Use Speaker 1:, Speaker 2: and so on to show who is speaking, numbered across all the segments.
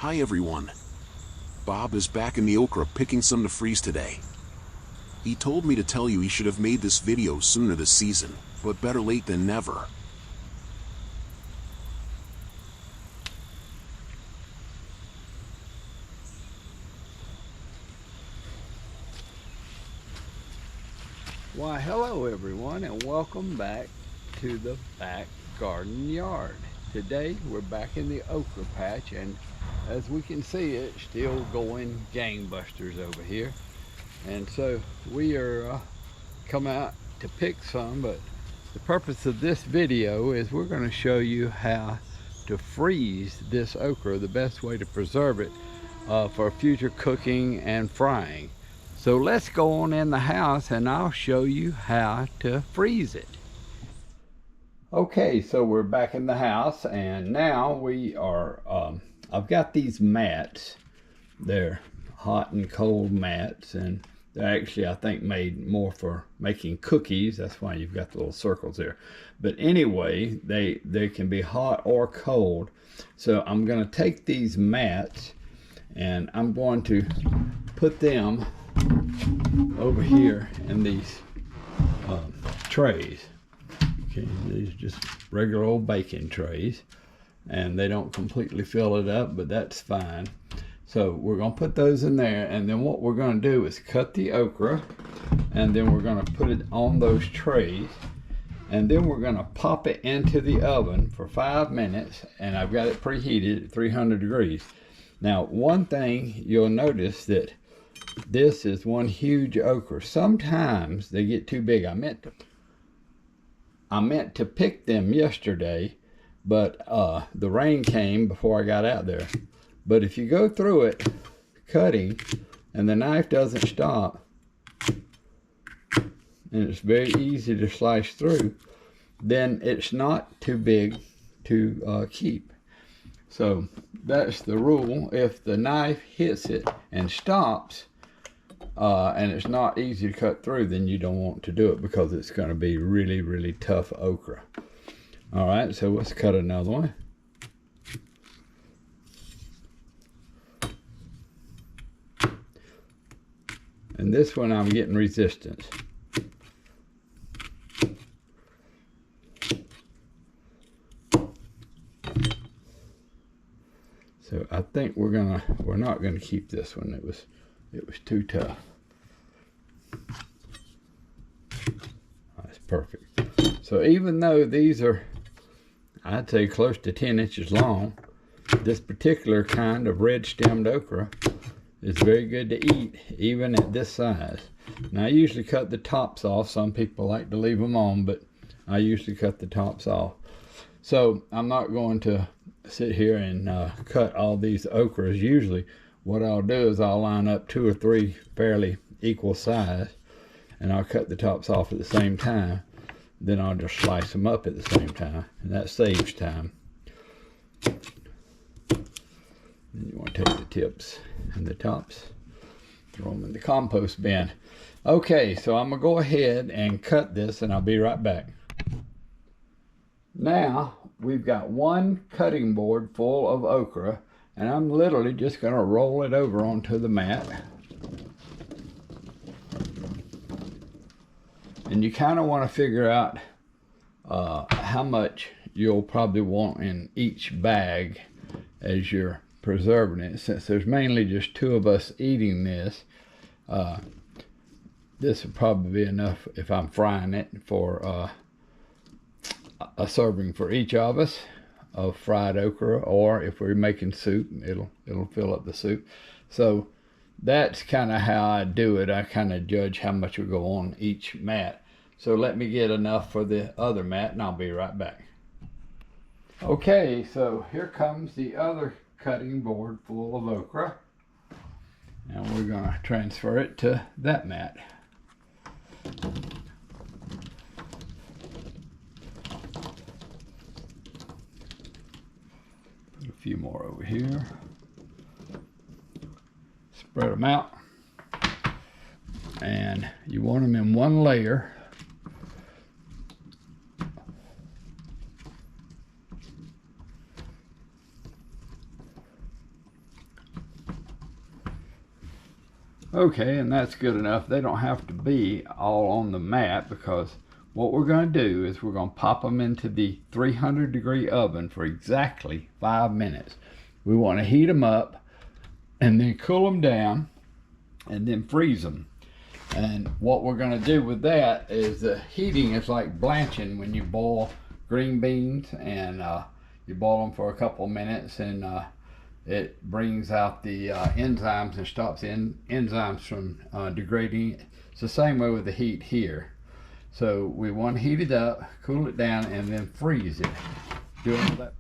Speaker 1: Hi everyone. Bob is back in the okra picking some to freeze today. He told me to tell you he should have made this video sooner this season, but better late than never.
Speaker 2: Why, hello everyone, and welcome back to the back garden yard. Today we're back in the okra patch, and as we can see, it's still going gangbusters over here. And so we are come out to pick some, but the purpose of this video is we're going to show you how to freeze this okra, the best way to preserve it for future cooking and frying. So let's go on in the house and I'll show you how to freeze it. Okay, so we're back in the house, and now we are, I've got these mats. They're hot and cold mats, and they're actually, I think, made more for making cookies. That's why you've got the little circles there. But anyway, they can be hot or cold. So I'm going to take these mats and I'm going to put them over here in these trays. Okay, these are just regular old baking trays, and they don't completely fill it up, but that's fine. So we're going to put those in there, and then what we're going to do is cut the okra, and then we're going to put it on those trays, and then we're going to pop it into the oven for 5 minutes, and I've got it preheated at 300 degrees. Now, one thing you'll notice that this is one huge okra. Sometimes they get too big. I meant to pick them yesterday, but the rain came before I got out there. But if you go through it cutting and the knife doesn't stop, and it's very easy to slice through, then it's not too big to keep. So that's the rule. If the knife hits it and stops, and it's not easy to cut through, then you don't want to do it because it's going to be really, really tough okra. All right, so let's cut another one. And this one I'm getting resistance. So I think we're not gonna keep this one. It was too tough. That's perfect. So even though these are, I'd say, close to 10 inches long, this particular kind of red stemmed okra is very good to eat, even at this size. Now I usually cut the tops off. Some people like to leave them on, but I usually cut the tops off. So I'm not going to sit here and cut all these okras. Usually what I'll do is I'll line up 2 or 3 fairly equal size, and I'll cut the tops off at the same time. Then I'll just slice them up at the same time, and that saves time. Then you want to take the tips and the tops, throw them in the compost bin. Okay, so I'm gonna go ahead and cut this, and I'll be right back. Now we've got one cutting board full of okra, and I'm literally just going to roll it over onto the mat. And you kind of want to figure out how much you'll probably want in each bag as you're preserving it. Since there's mainly just 2 of us eating this, this would probably be enough if I'm frying it for a serving for each of us of fried okra, or if we're making soup, it'll fill up the soup. So that's kind of how I do it. I kind of judge how much will go on each mat. So let me get enough for the other mat, and I'll be right back. Okay, so here comes the other cutting board full of okra, and we're going to transfer it to that mat. A few more over here. Spread them out, and you want them in one layer. Okay, and that's good enough. They don't have to be all on the mat, because what we're going to do is we're going to pop them into the 300-degree oven for exactly 5 minutes. We want to heat them up and then cool them down and then freeze them. And what we're going to do with that is the heating is like blanching when you boil green beans, and you boil them for a couple of minutes, and it brings out the enzymes and stops the enzymes from degrading. It's the same way with the heat here. So we want to heat it up, cool it down, and then freeze it. Doing all that.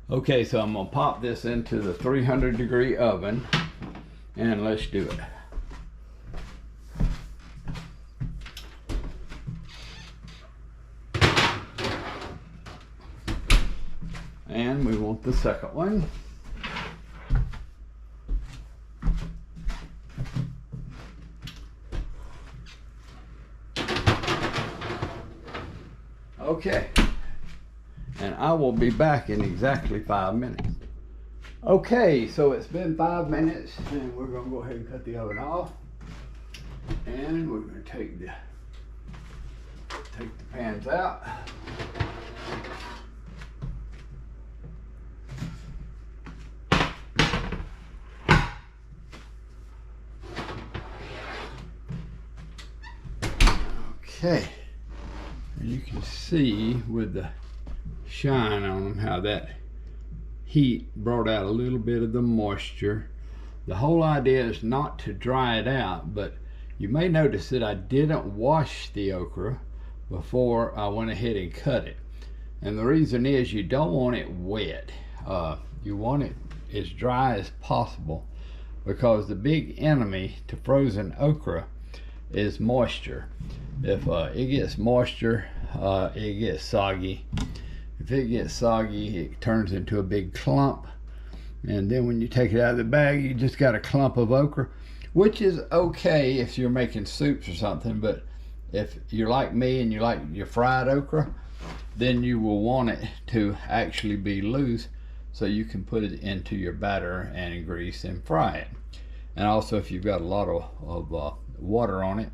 Speaker 2: Okay, so I'm gonna pop this into the 300-degree oven, and let's do it. And we want the second one. Okay, and I will be back in exactly 5 minutes. Okay, so it's been 5 minutes, and we're gonna go ahead and cut the oven off. And we're gonna take the pans out. Okay, and you can see with the shine on them how that heat brought out a little bit of the moisture. The whole idea is not to dry it out, but you may notice that I didn't wash the okra before I went ahead and cut it. And the reason is you don't want it wet. You want it as dry as possible, because the big enemy to frozen okra is moisture. If it gets moisture, it gets soggy. If it gets soggy, it turns into a big clump, and then when you take it out of the bag, you just got a clump of okra, which is okay if you're making soups or something. But if you're like me and you like your fried okra, then you will want it to actually be loose, so you can put it into your batter and grease and fry it. And also, if you've got a lot of water on it,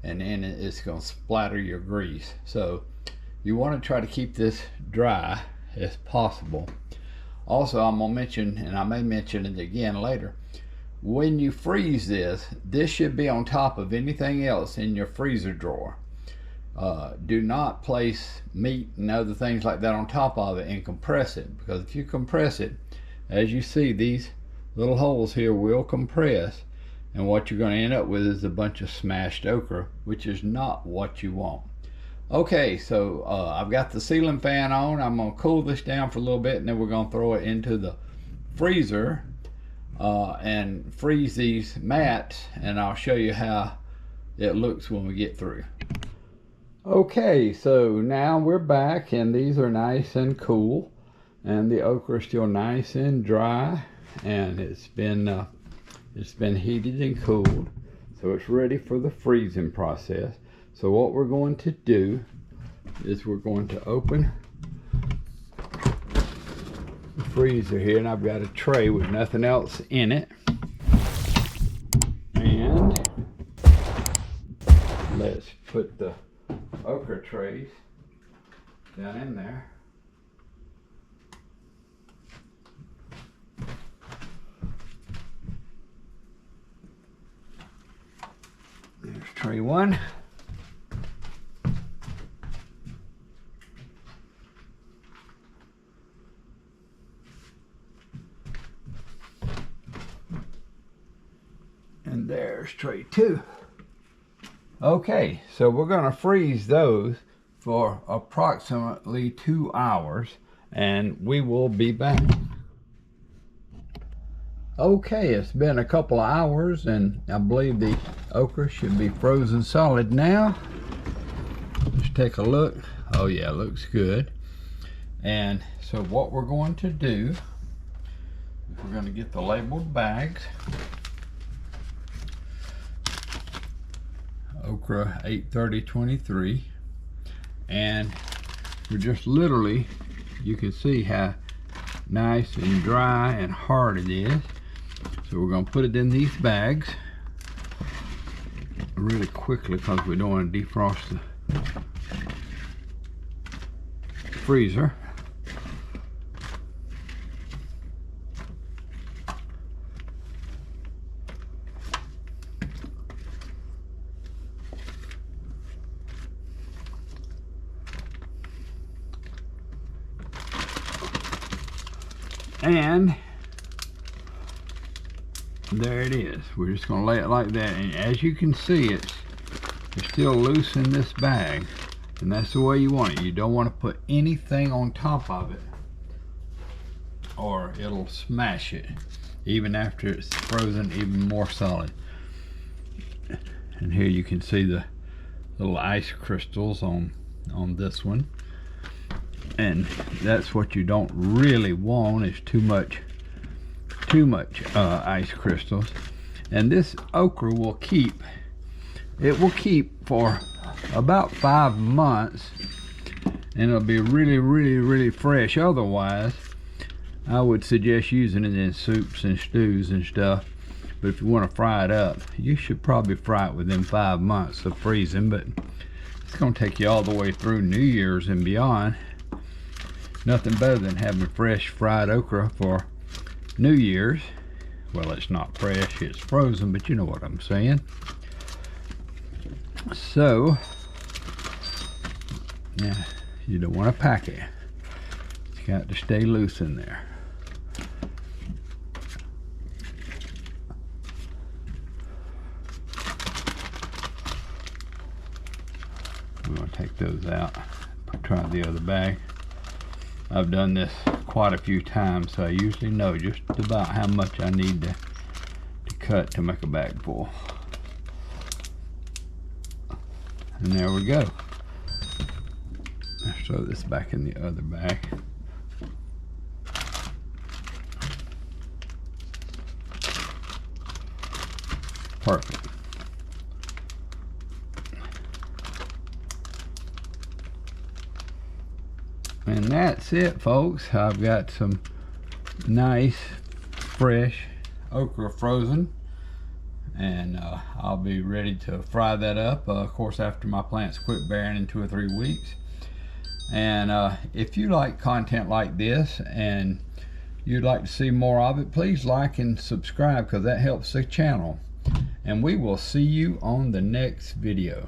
Speaker 2: and then it's going to splatter your grease. So you want to try to keep this dry as possible. Also, I'm going to mention, and I may mention it again later, when you freeze this, this should be on top of anything else in your freezer drawer. Do not place meat and other things like that on top of it and compress it, because if you compress it, as you see, these little holes here will compress, and what you're going to end up with is a bunch of smashed okra, which is not what you want. Okay, so I've got the ceiling fan on. I'm going to cool this down for a little bit, and then we're going to throw it into the freezer and freeze these mats, and I'll show you how it looks when we get through. Okay, so now we're back, and these are nice and cool, and the okra is still nice and dry, and it's been heated and cooled, so it's ready for the freezing process. So what we're going to do is we're going to open the freezer here, and I've got a tray with nothing else in it, and let's put the okra trays down in there. There's tray one. And there's tray two. Okay, so we're going to freeze those for approximately 2 hours, and we will be back. Okay, it's been a couple of hours, and I believe the okra should be frozen solid now. Let's take a look. Oh yeah, looks good. And so what we're going to do is we're going to get the labeled bags. Okra 830-23, and we're just literally, you can see how nice and dry and hard it is. So we're going to put it in these bags really quickly because we don't want to defrost the freezer. And there it is. We're just going to lay it like that, and as you can see, it's still loose in this bag, and that's the way you want it. You don't want to put anything on top of it or it'll smash it even after it's frozen even more solid. And here you can see the little ice crystals on this one, and that's what you don't really want, is too much ice crystals. And this okra will keep for about 5 months, and it'll be really fresh. Otherwise, I would suggest using it in soups and stews and stuff. But if you want to fry it up, you should probably fry it within 5 months of freezing. But it's going to take you all the way through New Year's and beyond. Nothing better than having fresh fried okra for New Year's. Well, it's not fresh, it's frozen, but you know what I'm saying. So, yeah, you don't want to pack it. It's got to stay loose in there. We're going to take those out. Try the other bag. I've done this quite a few times, so I usually know just about how much I need to cut to make a bag full. And there we go. Let's throw this back in the other bag. Perfect. And that's it, folks. I've got some nice fresh okra frozen, and I'll be ready to fry that up, of course, after my plants quit bearing in 2 or 3 weeks. And if you like content like this and you'd like to see more of it, please like and subscribe, because that helps the channel. And we will see you on the next video.